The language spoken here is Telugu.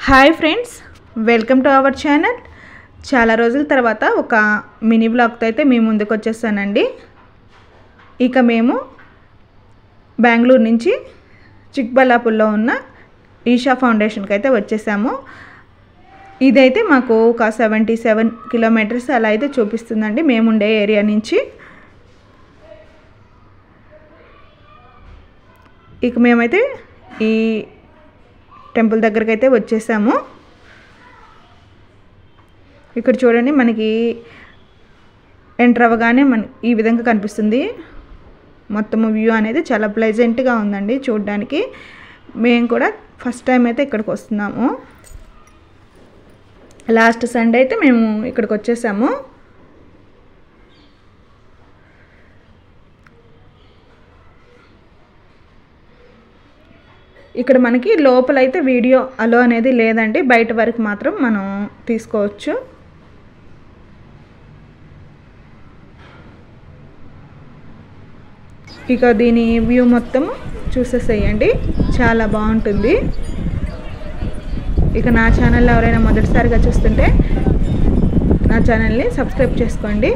Hi friends, welcome to our channel. చాలా రోజుల తర్వాత ఒక మినీ బ్లాగ్తో అయితే మేము ముందుకు వచ్చేసానండి. ఇక మేము బెంగళూరు నుంచి చిక్బల్లాపూర్లో ఉన్న ఈషా ఫౌండేషన్కి అయితే వచ్చేసాము. ఇదైతే మాకు ఒక 77 కిలోమీటర్స్ అలా అయితే చూపిస్తుందండి మేముండే ఏరియా నుంచి. ఇక మేమైతే ఈ టెంపుల్ దగ్గరికి అయితే వచ్చేసాము. ఇక్కడ చూడండి, మనకి ఎంటర్ అవ్వగానే ఈ విధంగా కనిపిస్తుంది. మొత్తం వ్యూ అనేది చాలా ప్లెజెంట్గా ఉందండి చూడడానికి. మేము కూడా ఫస్ట్ టైం అయితే ఇక్కడికి వస్తున్నాము. లాస్ట్ సండే అయితే మేము ఇక్కడికి వచ్చేసాము. ఇక్కడ మనకి లోపలైతే వీడియో అలో అనేది లేదండి, బయట వరకు మాత్రం మనం తీసుకోవచ్చు. ఇక దీని వ్యూ మొత్తం చూసేసేయండి, చాలా బాగుంటుంది. ఇక నా ఛానల్లో ఎవరైనా మొదటిసారిగా చూస్తుంటే నా ఛానల్ని సబ్స్క్రైబ్ చేసుకోండి.